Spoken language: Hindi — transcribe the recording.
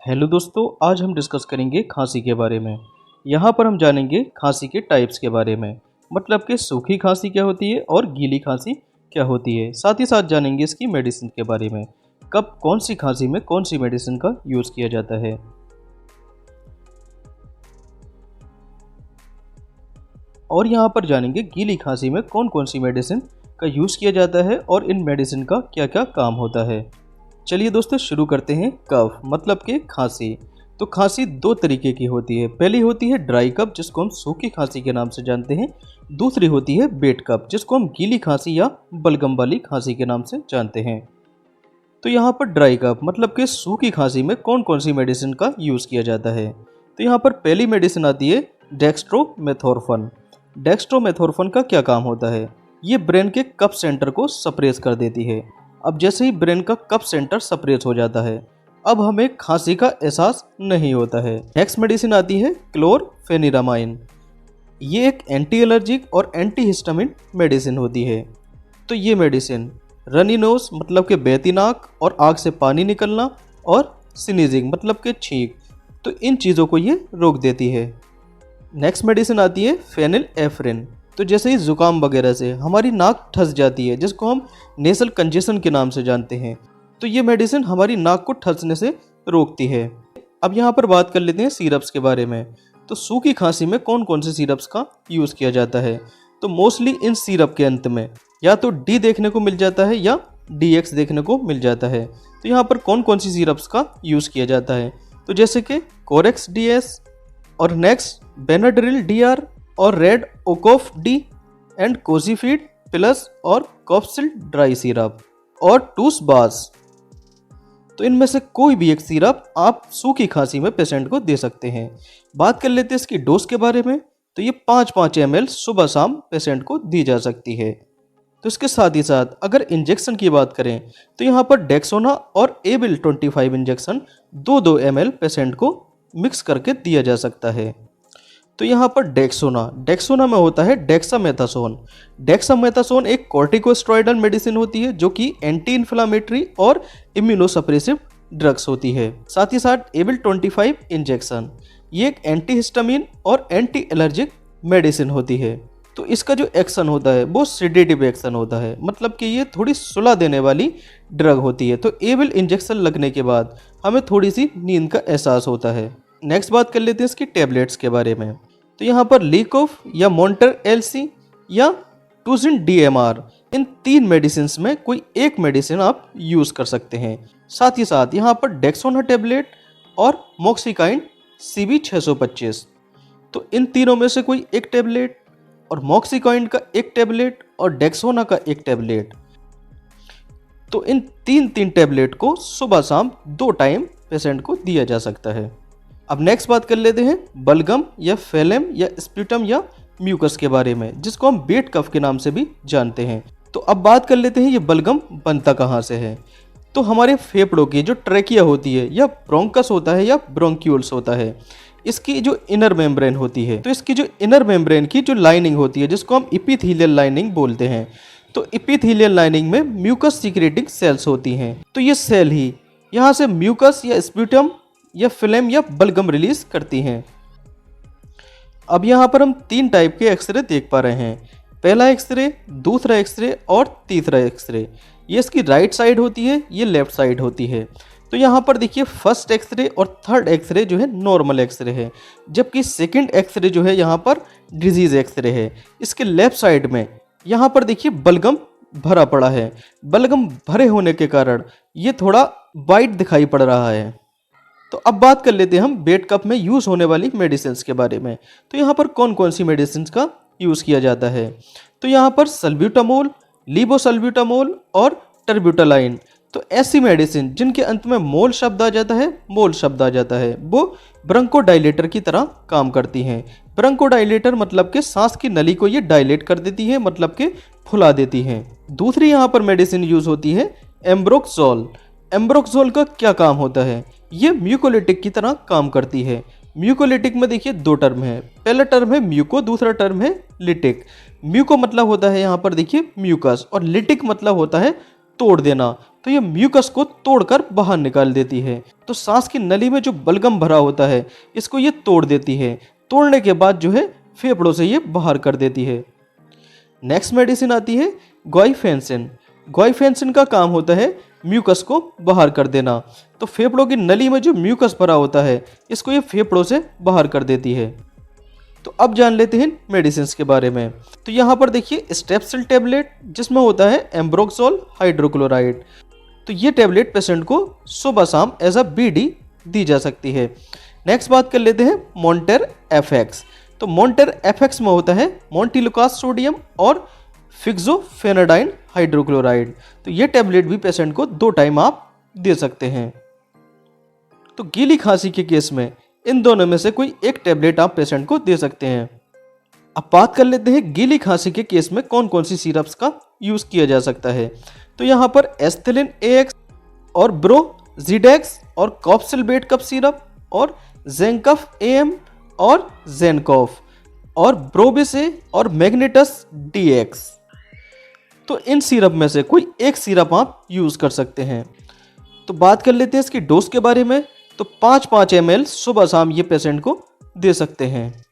हेलो दोस्तों, आज हम डिस्कस करेंगे खांसी के बारे में। यहाँ पर हम जानेंगे खांसी के टाइप्स के बारे में, मतलब कि सूखी खांसी क्या होती है और गीली खांसी क्या होती है। साथ ही साथ जानेंगे इसकी मेडिसिन के बारे में, कब कौन सी खांसी में कौन सी मेडिसिन का यूज़ किया जाता है। और यहाँ पर जानेंगे गीली खांसी में कौन कौन सी मेडिसिन का यूज़ किया जाता है और इन मेडिसिन का क्या क्या काम होता है। चलिए दोस्तों, शुरू करते हैं। कफ मतलब कि खांसी। तो खांसी दो तरीके की होती है। पहली होती है ड्राई कफ, जिसको हम सूखी खांसी के नाम से जानते हैं। दूसरी होती है वेट कफ, जिसको हम गीली खांसी या बलगम वाली खांसी के नाम से जानते हैं। तो यहाँ पर ड्राई कफ मतलब कि सूखी खांसी में कौन कौन सी मेडिसिन का यूज़ किया जाता है। तो यहाँ पर पहली मेडिसिन आती है डेक्स्ट्रोमेथोर्फन। डेक्स्ट्रोमेथोर्फन का क्या काम होता है? ये ब्रेन के कफ सेंटर को सप्रेस कर देती है। अब जैसे ही ब्रेन का कफ सेंटर सप्रेस हो जाता है, अब हमें खांसी का एहसास नहीं होता है। नेक्स्ट मेडिसिन आती है क्लोरफेनिरामाइन। ये एक एंटी एलर्जिक और एंटी हिस्टामिन मेडिसिन होती है। तो ये मेडिसिन रनी नोज मतलब कि बहती नाक और आँख से पानी निकलना और स्नीजिंग मतलब कि छींक, तो इन चीज़ों को ये रोक देती है। नेक्स्ट मेडिसिन आती है फेनिल एफ्रिन। तो जैसे ही ज़ुकाम वगैरह से हमारी नाक ठस जाती है, जिसको हम नेसल कंजेशन के नाम से जानते हैं, तो ये मेडिसिन हमारी नाक को ठसने से रोकती है। अब यहाँ पर बात कर लेते हैं सिरप्स के बारे में। तो सूखी खांसी में कौन कौन से सिरप्स का यूज़ किया जाता है? तो मोस्टली इन सिरप के अंत में या तो डी देखने को मिल जाता है या DX देखने को मिल जाता है। तो यहाँ पर कौन कौन सी सिरप्स का यूज़ किया जाता है? तो जैसे कि कोरेक्स DS और नेक्स्ट बेनाड्रिल DR और रेड ओकोफ डी एंड कोजीफीड प्लस और कॉप्सिल ड्राई सिरप और टूस बास। तो इनमें से कोई भी एक सिरप आप सूखी खांसी में पेशेंट को दे सकते हैं। बात कर लेते हैं इसकी डोज के बारे में। तो ये 5-5 ml सुबह शाम पेशेंट को दी जा सकती है। तो इसके साथ ही साथ अगर इंजेक्शन की बात करें, तो यहाँ पर डेक्सोना और एबिल 25 इंजेक्शन 2-2 ml पेशेंट को मिक्स करके दिया जा सकता है। तो यहाँ पर डेक्सोना में होता है डेक्सामेथासोन। डेक्सामेथासोन एक कॉर्टिकोस्टेरॉइडल मेडिसिन होती है, जो कि एंटी इन्फ्लामेटरी और इम्यूनोसप्रेसिव ड्रग्स होती है। साथ ही साथ एबिल 25 इंजेक्शन, ये एक एंटी हिस्टामिन और एंटी एलर्जिक मेडिसिन होती है। तो इसका जो एक्शन होता है वो सेडेटिव एक्शन होता है, मतलब कि ये थोड़ी सुला देने वाली ड्रग होती है। तो एबिल इंजेक्शन लगने के बाद हमें थोड़ी सी नींद का एहसास होता है। नेक्स्ट बात कर लेते हैं इसकी टेबलेट्स के बारे में। तो यहाँ पर लीकोफ या मोन्टर LC या टूजिन DMR, इन 3 मेडिसिन में कोई एक मेडिसिन आप यूज़ कर सकते हैं। साथ ही साथ यहाँ पर डेक्सोना टेबलेट और मॉक्सिकाइन CB 625, तो इन तीनों में से कोई एक टेबलेट और मॉक्सिकाइन का एक टेबलेट और डेक्सोना का एक टेबलेट, तो इन तीन टेबलेट को सुबह शाम 2 टाइम पेशेंट को दिया जा सकता है। अब नेक्स्ट बात कर लेते हैं बलगम या फेलेम या स्प्यूटम या म्यूकस के बारे में, जिसको हम वेट कफ के नाम से भी जानते हैं। तो अब बात कर लेते हैं ये बलगम बनता कहाँ से है। तो हमारे फेफड़ों की जो ट्रेकिया होती है या ब्रोंकस होता है या ब्रोंक्यूल्स होता है, इसकी जो इनर मेम्ब्रेन होती है, तो इसकी जो इनर मेम्ब्रेन की जो लाइनिंग होती है, जिसको हम इपिथेलियल लाइनिंग बोलते हैं, तो इपिथेलियल लाइनिंग में म्यूकस सीक्रेटिंग सेल्स होती हैं। तो ये सेल ही यहाँ से म्यूकस या स्प्यूटम या फिल्म या बलगम रिलीज करती हैं। अब यहाँ पर हम 3 टाइप के एक्सरे देख पा रहे हैं। पहला एक्सरे, दूसरा एक्सरे और तीसरा एक्सरे। ये इसकी राइट साइड होती है, ये लेफ्ट साइड होती है। तो यहाँ पर देखिए फर्स्ट एक्सरे और थर्ड एक्सरे जो है नॉर्मल एक्सरे है, जबकि सेकंड एक्सरे जो है यहाँ पर डिजीज एक्सरे है। इसके लेफ्ट साइड में यहाँ पर देखिए बलगम भरा पड़ा है। बलगम भरे होने के कारण ये थोड़ा वाइट दिखाई पड़ रहा है। तो अब बात कर लेते हैं हम वेट कफ में यूज़ होने वाली मेडिसिन के बारे में। तो यहाँ पर कौन कौन सी मेडिसिन का यूज़ किया जाता है। तो यहाँ पर सल्ब्यूटामोल, लीवोसल्ब्यूटामोल और टर्ब्यूटालाइन, तो ऐसी मेडिसिन जिनके अंत में मोल शब्द आ जाता है, वो ब्रोंकोडाइलेटर की तरह काम करती हैं। ब्रोंकोडाइलेटर मतलब कि सांस की नली को ये डायलेट कर देती है, मतलब कि फुला देती हैं। दूसरी यहाँ पर मेडिसिन यूज़ होती है एम्ब्रोक्सोल। एम्ब्रोक्सोल का क्या काम होता है? ये म्यूकोलिटिक की तरह काम करती है। म्यूकोलिटिक में देखिए 2 टर्म है। पहला टर्म है म्यूको, दूसरा टर्म है लिटिक। म्यूको मतलब होता है यहाँ पर देखिए म्यूकस और लिटिक मतलब होता है तोड़ देना, तो ये म्यूकस को तोड़कर बाहर निकाल देती है। तो सांस की नली में जो बलगम भरा होता है इसको ये तोड़ देती है। तोड़ने के बाद जो है फेफड़ों से ये बाहर कर देती है। नेक्स्ट मेडिसिन आती है गॉइफेंसिन। गॉइफेंसिन का काम होता है म्यूकस को बाहर कर देना। तो फेफड़ों की नली में जो म्यूकस भरा होता है इसको ये फेफड़ों से बाहर कर देती है। तो अब जान लेते हैं मेडिसिन के बारे में। तो यहाँ पर देखिए स्टेप्सिल टैबलेट, जिसमें होता है एम्ब्रोक्सोल हाइड्रोक्लोराइड। तो ये टैबलेट पेशेंट को सुबह शाम एज अ बीडी दी जा सकती है। नेक्स्ट बात कर लेते हैं मॉन्टेर एफएक्स। तो मॉन्टेर एफएक्स में होता है मोंटिलुकास सोडियम और फिक्सोफेनाडाइन हाइड्रोक्लोराइड। तो ये टैबलेट भी पेशेंट को 2 टाइम आप दे सकते हैं। तो गीली खांसी के केस में इन दोनों में से कोई एक टैबलेट आप पेशेंट को दे सकते हैं। अब बात कर लेते हैं गीली खांसी के केस में कौन कौन सी सिरप्स का यूज किया जा सकता है। तो यहाँ पर एस्थेलिन AX और ब्रोजीडेक्स और कॉप्सिलबेट कफ सिरप और जेंकफ AM और जेनकॉफ और ब्रोबिसे और मैग्नेटस DX। तो इन सिरप में से कोई एक सिरप आप यूज कर सकते हैं। तो बात कर लेते हैं इसकी डोज के बारे में। तो 5-5 ml सुबह शाम ये पेशेंट को दे सकते हैं।